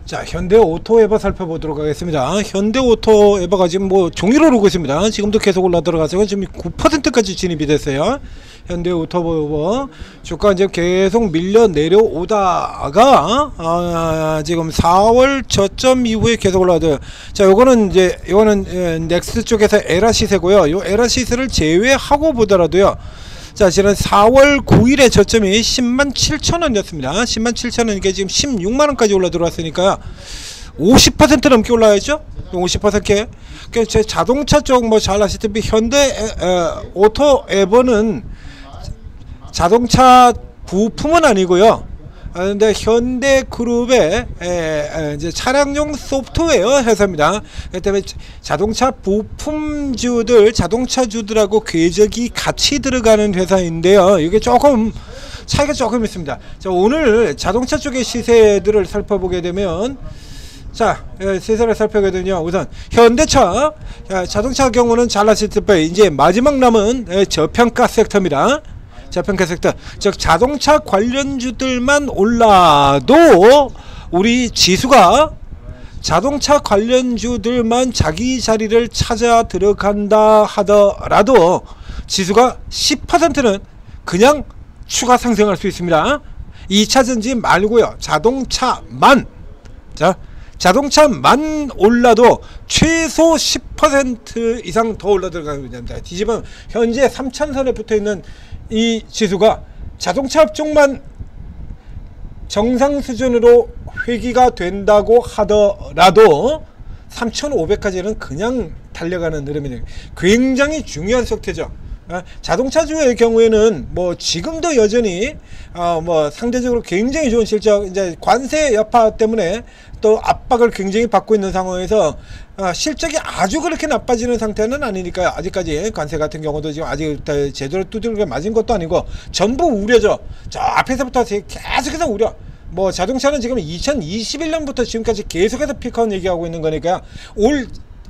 자, 현대오토에버 살펴보도록 하겠습니다. 현대오토에버가 지금 뭐 종이로 오르고 있습니다. 지금도 계속 올라 들어가서 지금 9%까지 진입이 됐어요. 현대오토에버 주가 이제 계속 밀려 내려오다가 지금 4월 저점 이후에 계속 올라가요. 자, 요거는 넥스 쪽에서 에라 시세고요. 요 에라 시세를 제외하고 보더라도요. 자, 지난 4월 9일에 저점이 107,000원이었습니다. 107,000원, 이게 지금 16만원까지 올라 들어왔으니까 50% 넘게 올라야죠. 50%게. 제 자동차 쪽 뭐 잘 아시다시피 현대 오토 에버는 자동차 부품은 아니고요. 근데 현대그룹의 이제 차량용 소프트웨어 회사입니다. 그렇기 때문에 자동차 부품주들, 자동차주들하고 궤적이 같이 들어가는 회사인데요. 이게 조금 차이가 조금 있습니다. 자, 오늘 자동차 쪽의 시세들을 살펴보게 되면, 자, 시세를 살펴보게 되면 우선 현대차, 자동차 경우는 잘 아시다시피 이제 마지막 남은 저평가 섹터입니다. 저평가 섹터, 즉 자동차 관련주들만 올라도 우리 지수가 자동차 관련주들만 자기 자리를 찾아 들어간다 하더라도 지수가 10%는 그냥 추가 상승할 수 있습니다. 2차전지 말고요, 자동차만. 자, 자동차만 올라도 최소 10% 이상 더 올라 들어가는 겁니다. 뒤집으면 현재 3,000선에 붙어있는 이 지수가 자동차 쪽만 정상 수준으로 회귀가 된다고 하더라도 3,500까지는 그냥 달려가는 흐름이 굉장히 중요한 속태죠. 자동차주의 경우에는 뭐 지금도 여전히 뭐 상대적으로 굉장히 좋은 실적, 이제 관세 여파 때문에 또 압박을 굉장히 받고 있는 상황에서 실적이 아주 그렇게 나빠지는 상태는 아니니까요. 아직까지 관세 같은 경우도 지금 아직 제대로 두들겨 맞은 것도 아니고 전부 우려죠. 저 앞에서부터 계속해서 우려. 뭐 자동차는 지금 2021년부터 지금까지 계속해서 피크아웃 얘기하고 있는 거니까요.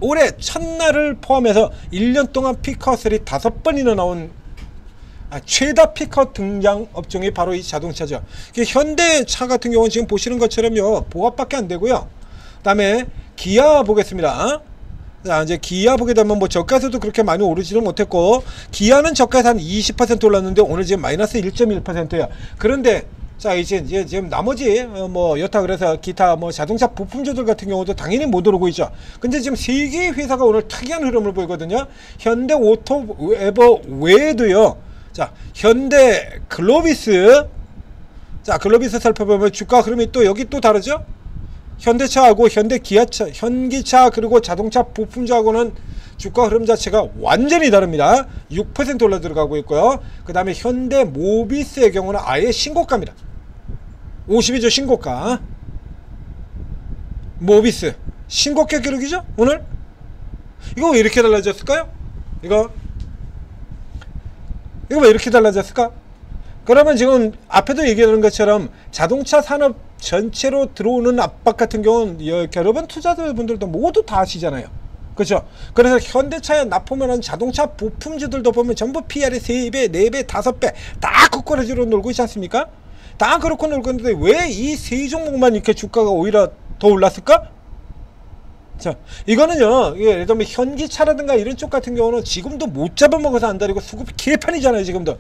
올해 첫날을 포함해서 1년 동안 피크아웃이 5번이나 나온 최다 피크아웃 등장 업종이 바로 이 자동차죠. 현대차 같은 경우는 지금 보시는 것처럼요, 보합밖에 안 되고요. 그 다음에 기아 보겠습니다. 자, 이제 기아 보게 되면 뭐 저가에서도 그렇게 많이 오르지는 못했고, 기아는 저가에서 한 20% 올랐는데 오늘 지금 마이너스 1.1%야. 그런데 자, 이제 지금 나머지 뭐 여타 그래서 기타 뭐 자동차 부품주들 같은 경우도 당연히 못 오르고 있죠. 근데 지금 세 개의 회사가 오늘 특이한 흐름을 보이거든요. 현대 오토에버 외에도요. 자, 현대 글로비스. 자, 글로비스 살펴보면 주가 흐름이 또 여기 또 다르죠. 현대차하고 현대 기아차, 현기차 그리고 자동차 부품주하고는 주가 흐름 자체가 완전히 다릅니다. 6% 올라 들어가고 있고요. 그 다음에 현대 모비스의 경우는 아예 신고가입니다. 52조 신고가. 모비스 신고가 기록이죠 오늘. 이거 왜 이렇게 달라졌을까요? 이거 왜 이렇게 달라졌을까? 그러면 지금 앞에도 얘기하는 것처럼 자동차 산업 전체로 들어오는 압박 같은 경우는 여러분 투자자분들도 모두 다 아시잖아요. 그렇죠? 그래서 현대차에 납품을 한 자동차 부품주들도 보면 전부 PR이 3배, 4배, 5배 다 국거래지로 놀고 있지 않습니까? 다 그렇고 놀고 있는데 왜 이 세 종목만 이렇게 주가가 오히려 더 올랐을까? 자, 이거는요, 예를 들면 현기차라든가 이런 쪽 같은 경우는 지금도 못 잡아먹어서 안달이고 수급이 개판이잖아요. 지금도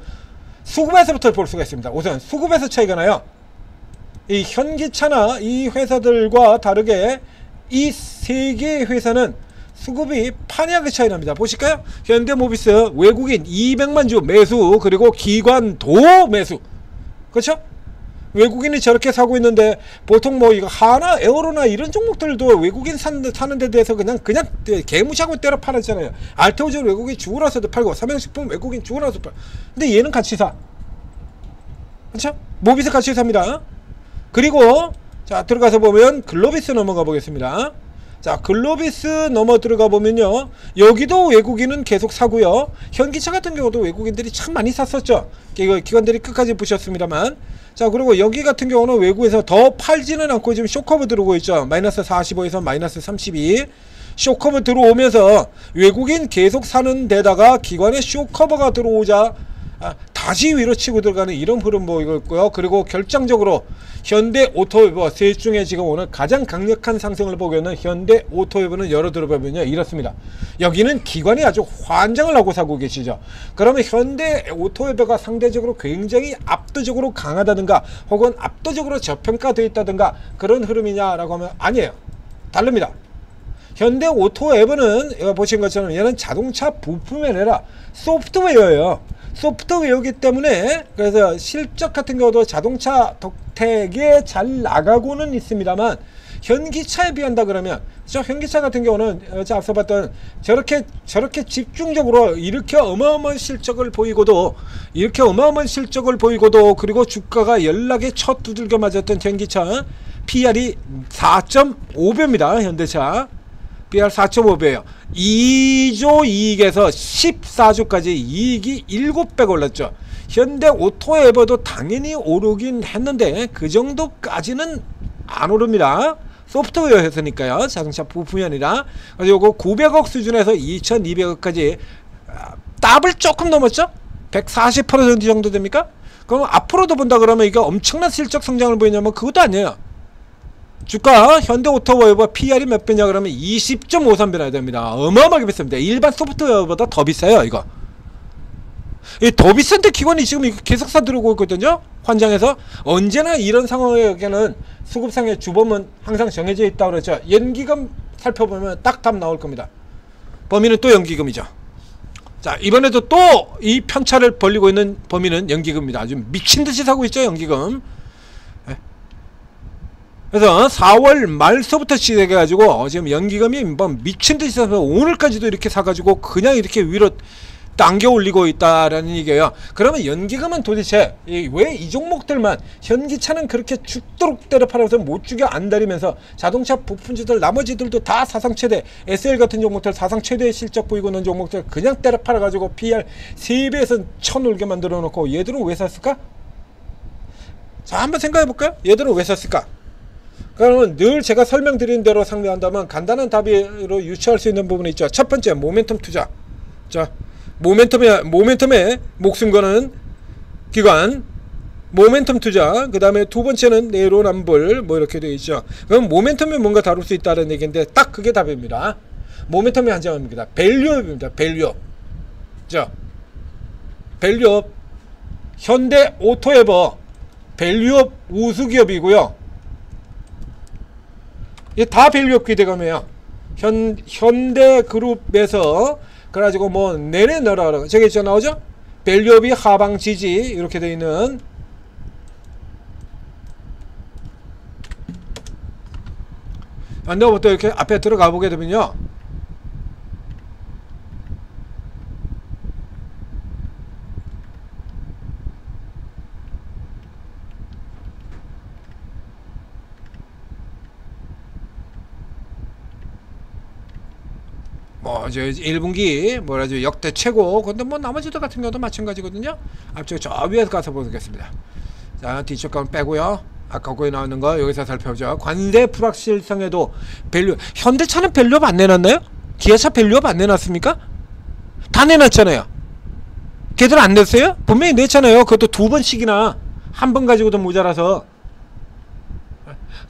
수급에서부터 볼 수가 있습니다. 우선 수급에서 차이가 나요. 이 현기차나 이 회사들과 다르게 이 세 개의 회사는 수급이 판이하게 차이 납니다. 보실까요? 현대모비스 외국인 200만 주 매수, 그리고 기관도 매수. 그렇죠? 외국인이 저렇게 사고 있는데 보통 뭐 이거 하나, 에어로나 이런 종목들도 외국인 사는 데 대해서 그냥 개무시하고 때려 팔았잖아요. 알테오전 외국인 죽으라서도 팔고, 삼양식품 외국인 죽으라서 팔고. 근데 얘는 같이 사. 그렇죠? 모비스 같이 삽니다. 그리고 자, 들어가서 보면 글로비스 넘어가 보겠습니다. 자, 글로비스 넘어 들어가 보면요, 여기도 외국인은 계속 사고요. 현기차 같은 경우도 외국인들이 참 많이 샀었죠. 기관들이 끝까지 부셨습니다만. 자, 그리고 여기 같은 경우는 외국에서 더 팔지는 않고 지금 쇼커브 들어오고 있죠. 마이너스 45에서 마이너스 32. 쇼커브 들어오면서 외국인 계속 사는 데다가 기관의 쇼커버가 들어오자 다시 위로 치고 들어가는 이런 흐름 보이고 있고요. 그리고 결정적으로 현대 오토웨버 셋 중에 지금 오늘 가장 강력한 상승을 보고 있는 현대 오토웨버는 열어 들어보면요 이렇습니다. 여기는 기관이 아주 환장을 하고 사고 계시죠. 그러면 현대 오토웨버가 상대적으로 굉장히 압도적으로 강하다든가 혹은 압도적으로 저평가되어 있다든가 그런 흐름이냐라고 하면 아니에요. 다릅니다. 현대 오토웨버는 보신 것처럼 얘는 자동차 부품이 아니라 소프트웨어예요. 소프트웨어이기 때문에 그래서 실적 같은 경우도 자동차 덕택에 잘 나가고는 있습니다만 현기차에 비한다 그러면 저 현기차 같은 경우는 앞서 봤던 저렇게 집중적으로 이렇게 어마어마한 실적을 보이고도 그리고 주가가 연락에 첫 두들겨 맞았던 현기차 PR이 4.5배입니다. 현대차 PR 4.5배예요. 2조 이익에서 14조까지 이익이 7배가 올랐죠. 현대 오토웨버도 당연히 오르긴 했는데 그 정도까지는 안 오릅니다. 소프트웨어 회사니까요. 자동차 부품이 아니라. 그래서 요거 900억 수준에서 2200억까지 더블 조금 넘었죠? 140% 정도 됩니까? 그럼 앞으로도 본다 그러면 이거 엄청난 실적 성장을 보이냐면 그것도 아니에요. 주가 현대 오토웨버 PR이 몇 배냐 그러면 20.53배나 됩니다. 어마어마하게 비쌉니다. 일반 소프트웨어보다 더 비싸요. 이거 이 더 비싼데 기관이 지금 계속 사들어오고 있거든요. 환장해서 언제나 이런 상황에는 수급상의 주범은 항상 정해져 있다고 그랬죠. 연기금 살펴보면 딱 답 나올 겁니다. 범위는 또 연기금이죠. 자 이번에도 또 이 편차를 벌리고 있는 범위는 연기금입니다. 아주 미친듯이 사고 있죠. 연기금. 그래서 4월 말서부터 시작해가지고 지금 연기금이 뭐 미친듯이 사서 오늘까지도 이렇게 사가지고 그냥 이렇게 위로 당겨 올리고 있다라는 얘기예요. 그러면 연기금은 도대체 왜 이 종목들만 현기차는 그렇게 죽도록 때려 팔아서 못 죽여 안달이면서 자동차 부품주들 나머지들도 다 사상 최대 SL 같은 종목들 사상 최대의 실적 보이고 있는 종목들 그냥 때려 팔아가지고 PR 3배에서 쳐놀게 만들어 놓고 얘들은 왜 샀을까? 자 한번 생각해 볼까요? 얘들은 왜 샀을까? 그러면 늘 제가 설명드린 대로 상대한다면 간단한 답으로 유추할 수 있는 부분이 있죠. 첫 번째 모멘텀 투자. 자 모멘텀에 목숨 거는 기관 모멘텀 투자. 그 다음에 두 번째는 내로남불 뭐 이렇게 되어 있죠. 그럼 모멘텀이 뭔가 다룰 수 있다는 얘기인데 딱 그게 답입니다. 모멘텀이 한정입니다. 밸류업입니다. 밸류업. 자 밸류업 현대 오토웨버 밸류업 우수기업이고요. 이게 다 밸류업 기대감이에요. 현대그룹에서 그래가지고 뭐 내내 넣어라 저기 있죠 나오죠? 밸류업이 하방 지지 이렇게 되어 있는 안되면 또 이렇게 앞에 들어가 보게 되면요 저 1분기 뭐라죠 역대 최고. 근데 뭐 나머지들 같은 경우도 마찬가지거든요. 앞쪽 저 위에서 가서 보겠습니다. 자 뒤쪽 가면 빼고요. 아까 거기 나오는 거 여기서 살펴보죠. 관세 불확실성에도 밸류 현대차는 밸류업 안 내놨나요? 기아차 밸류업 안 내놨습니까? 다 내놨잖아요. 걔들 안 냈어요? 분명히 냈잖아요. 그것도 2번씩이나 한 번 가지고도 모자라서.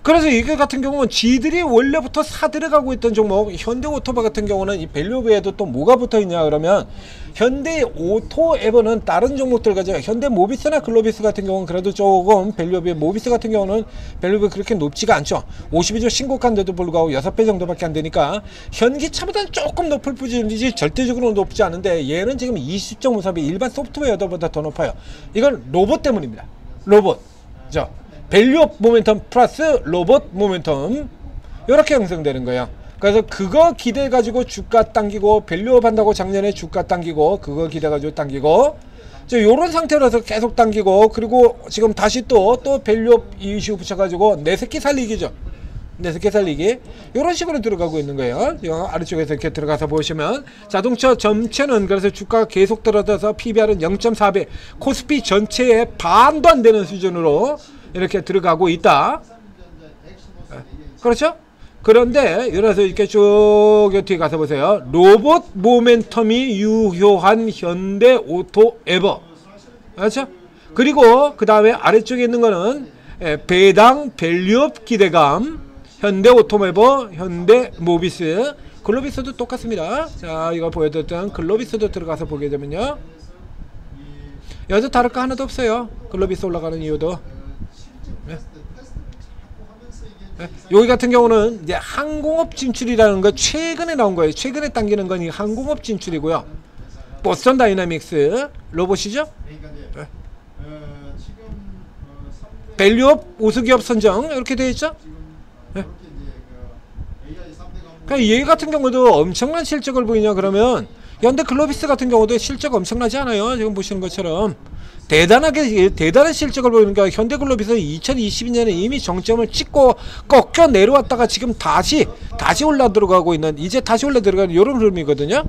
그래서 이게 같은 경우는 지들이 원래부터 사들어가고 있던 종목 현대오토바 같은 경우는 이 밸류업에도 또 뭐가 붙어있냐 그러면 현대오토에버는 다른 종목들 가지고 현대모비스나 글로비스 같은 경우는 그래도 조금 밸류업이 모비스 같은 경우는 밸류업이 그렇게 높지가 않죠. 52조 신고가인데도 불구하고 6배 정도밖에 안되니까 현기차보다는 조금 높을 뿐이지 절대적으로 높지 않은데 얘는 지금 20.53이 일반 소프트웨어보다 더 높아요. 이건 로봇 때문입니다. 로봇. 자 밸류업 모멘텀 플러스 로봇 모멘텀 이렇게 형성되는 거예요. 그래서 그거 기대 가지고 주가 당기고 밸류업 한다고 작년에 주가 당기고 그거 기대 가지고 당기고 요런 상태로서 계속 당기고 그리고 지금 다시 또 밸류업 이슈 붙여가지고 내 새끼 살리기죠. 내 새끼 살리기 이런 식으로 들어가고 있는 거예요. 아래쪽에서 이렇게 들어가서 보시면 자동차 전체는 그래서 주가가 계속 떨어져서 PBR은 0.4배 코스피 전체의 반도 안 되는 수준으로 이렇게 들어가고 있다. 그렇죠? 그런데 이래서 이렇게 쭉 뒤에 가서 보세요. 로봇 모멘텀이 유효한 현대 오토에버 그렇죠? 그리고 그 다음에 아래쪽에 있는 거는 배당 밸류업 기대감, 현대 오토모티브, 현대 모비스, 글로비스도 똑같습니다. 자, 이거 보여드렸던 글로비스도 들어가서 보게 되면요, 여기서 다를 거 하나도 없어요. 글로비스 올라가는 이유도. 네. 네. 여기 같은 경우는 이제 항공업 진출이라는 거 최근에 나온 거예요. 최근에 당기는 건 이 항공업 진출이고요. 보스턴 다이나믹스 로봇이죠. 네. 밸류업 우수기업 선정 이렇게 되어 있죠. 네. 그러니까 얘 같은 경우도 엄청난 실적을 보이냐 그러면, 현대 글로비스 같은 경우도 실적 엄청나지 않아요. 지금 보시는 것처럼 대단한 실적을 보이니까, 현대 글로비스 2022년에 이미 정점을 찍고 꺾여 내려왔다가 지금 다시 올라 들어가고 있는, 이제 다시 올라 들어가는 이런 흐름이거든요.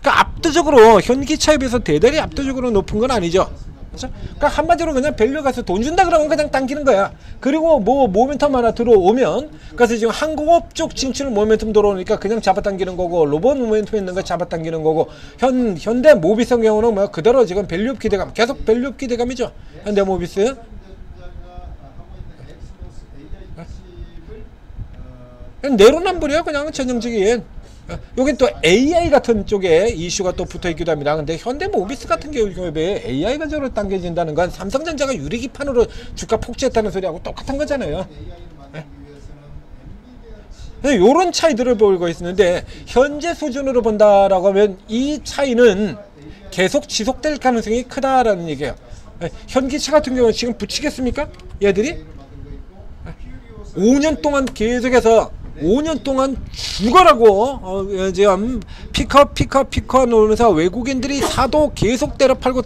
그러니까 압도적으로 현기차에 비해서 대단히 압도적으로 높은 건 아니죠. 그렇죠? 그러니까 한마디로 그냥 밸류 가서 돈 준다 그러면 그냥 당기는 거야. 그리고 뭐 모멘텀 하나 들어오면, 그래서 지금 항공업 쪽 진출 모멘텀 들어오니까 그냥 잡아당기는 거고, 로봇 모멘텀 있는 거 잡아당기는 거고, 현대 모비스 경우는 뭐 그대로 지금 밸류업 기대감, 계속 밸류업 기대감이죠. 현대 모비스. 그냥 내로남불이야 그냥 전형적인. 여긴 또 AI 같은 쪽에 이슈가 또 붙어있기도 합니다. 근데 현대모비스 같은 경우에 AI가 저로 당겨진다는 건 삼성전자가 유리기판으로 주가 폭주했다는 소리하고 똑같은 거잖아요. 네. 요런 차이들을 보이고 있는데, 현재 수준으로 본다라고 하면 이 차이는 계속 지속될 가능성이 크다라는 얘기예요. 네. 현기차 같은 경우는 지금 붙이겠습니까? 얘들이 5년 동안 계속해서 5년 동안 죽어라고 지금 피커 놓으면서 외국인들이 사도 계속 때려 팔고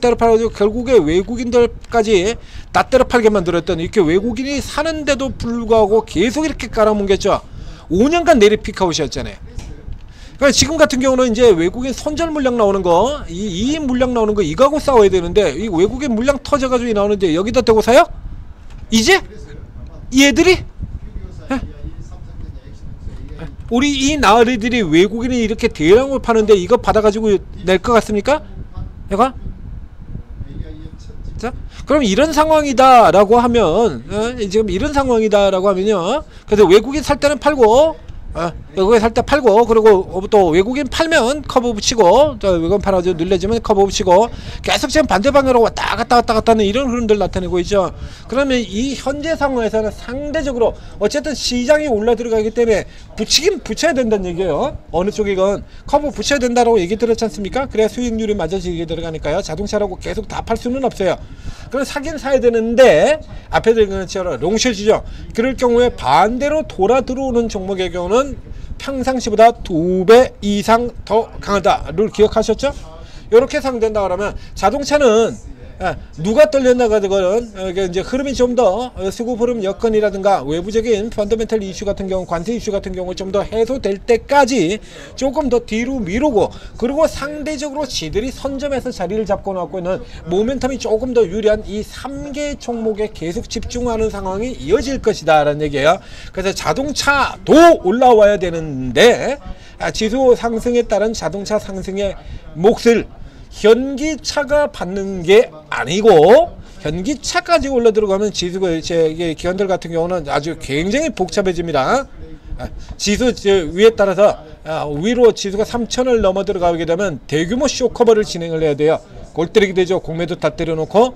결국에 외국인들까지 다 때려 팔게 만들었던, 이렇게 외국인이 사는데도 불구하고 계속 이렇게 깔아뭉갰죠. 5년간 내리 피카웃이었잖아요. 그러니까 지금 같은 경우는 이제 외국인 선절 물량 나오는 거, 이 물량 나오는 거 이거하고 싸워야 되는데, 이 외국인 물량 터져가지고 나오는데 여기다 대고 사요? 이제? 얘들이? 우리 이 나으리들이 외국인이 이렇게 대량을 파는데 이거 받아가지고 낼 것 같습니까? 내가? 자, 그럼 이런 상황이다라고 하면, 지금 이런 상황이다라고 하면요, 그래서 외국인 살 때는 팔고, 외국인 살 때 팔고, 그리고 또 외국인 팔면 커브 붙이고, 또 외국인 팔아서 늘려주면 커브 붙이고, 계속 지금 반대 방향으로 왔다 갔다 하는 이런 흐름들 나타내고 있죠. 그러면 이 현재 상황에서는 상대적으로 어쨌든 시장이 올라 들어가기 때문에 붙여야 된다는 얘기예요. 어느 쪽이건 커브 붙여야 된다라고 얘기 들었지 않습니까? 그래야 수익률이 맞아지게 들어가니까요. 자동차라고 계속 다 팔 수는 없어요. 그럼 사긴 사야 되는데, 앞에 들은 것처럼 롱숏이죠. 그럴 경우에 반대로 돌아 들어오는 종목의 경우는 평상시보다 2배 이상 더 강하다를 기억하셨죠? 이렇게 상된다 그러면, 자동차는 누가 떨렸나가 되거든, 이제 흐름이 좀 더 수급 흐름 여건이라든가 외부적인 펀더멘털 이슈 같은 경우, 관세 이슈 같은 경우 좀 더 해소될 때까지 조금 더 뒤로 미루고, 그리고 상대적으로 지들이 선점에서 자리를 잡고 나고 있는 모멘텀이 조금 더 유리한 이 3개 종목에 계속 집중하는 상황이 이어질 것이다 라는 얘기예요. 그래서 자동차도 올라와야 되는데, 지수 상승에 따른 자동차 상승의 몫을 현기차가 받는 게 아니고, 현기차까지 올라 들어가면 지수가 이게 기관들 같은 경우는 아주 굉장히 복잡해집니다. 지수 위에 따라서 위로 지수가 3,000을 넘어 들어가게 되면 대규모 쇼커버를 진행을 해야 돼요. 골 때리게 되죠. 공매도 다 때려놓고.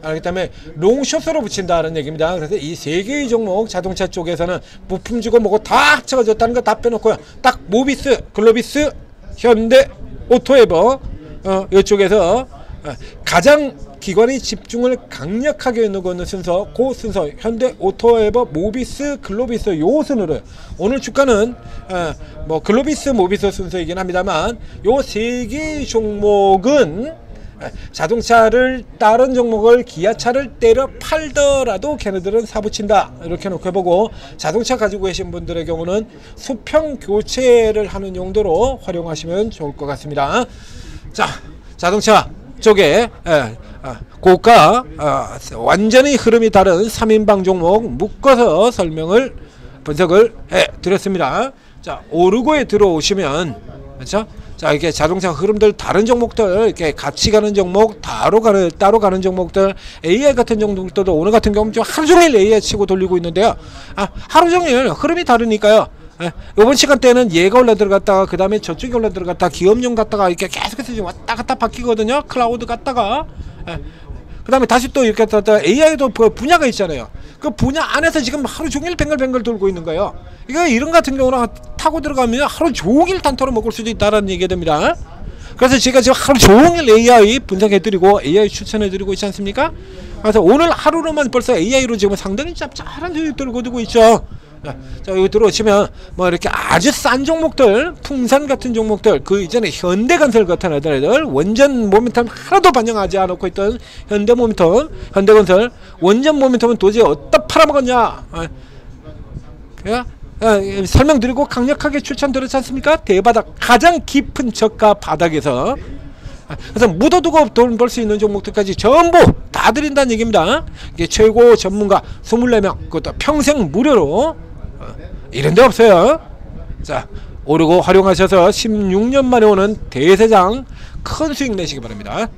그렇기 때문에 롱숏으로 붙인다는 얘기입니다. 그래서 이 세 개의 종목, 자동차 쪽에서는 부품 주고 뭐고 다 합쳐가지고 다른 거 다 빼놓고요, 딱 모비스, 글로비스, 현대, 오토에버, 이쪽에서 가장 기관의 집중을 강력하게 놓는 순서, 그 순서 현대, 오토에버, 모비스, 글로비스, 요 순으로 오늘 주가는 뭐 글로비스, 모비스 순서이긴 합니다만, 요 세 개의 종목은 자동차를, 다른 종목을 기아차를 때려 팔더라도 걔네들은 사붙인다 이렇게 놓고 보고, 자동차 가지고 계신 분들의 경우는 수평 교체를 하는 용도로 활용하시면 좋을 것 같습니다. 자, 자동차 쪽에 고가 완전히 흐름이 다른 3인방 종목 묶어서 분석을 해 드렸습니다. 자, 오르고에 들어오시면, 그렇죠? 자, 이렇게 자동차 흐름들 다른 종목들 이렇게 같이 가는 종목, 따로 가는 종목들, AI 같은 종목들도 오늘 같은 경우는 좀 하루 종일 AI 치고 돌리고 있는데요. 하루 종일 흐름이 다르니까요. 이번 시간대는 얘가 올라 들어갔다가 그 다음에 저쪽이 올라 들어갔다가 기업용 갔다가 이렇게 계속해서 지금 왔다 갔다 바뀌거든요. 클라우드 갔다가 그 다음에 다시 또 이렇게 갔다가 AI도 분야가 있잖아요. 그 분야 안에서 지금 하루 종일 뱅글뱅글 돌고 있는 거예요. 이거 이런 같은 경우는 타고 들어가면 하루 종일 단토로 먹을 수도 있다는 얘기가 됩니다. 그래서 제가 지금 하루 종일 AI 분석해드리고 AI 추천해드리고 있지 않습니까? 그래서 오늘 하루로만 벌써 AI로 지금 상당히 짭짤한 수익들을 거두고 있죠. 자, 여기 들어오시면 뭐 이렇게 아주 싼 종목들, 풍산 같은 종목들, 그 이전에 현대건설 같은 애들 원전 모멘텀 하나도 반영하지 않고 있던 현대건설 원전 모멘텀은 도저히 어디다 팔아먹었냐? 설명드리고 강력하게 추천드렸지 않습니까? 대바닥, 가장 깊은 저가 바닥에서. 그래서 묻어두고 돈 벌 수 있는 종목들까지 전부 다 드린다는 얘기입니다. 이게 최고 전문가 24명, 그것도 평생 무료로. 이런 데 없어요. 자, 오르고 활용하셔서 16년 만에 오는 대세장 큰 수익 내시기 바랍니다.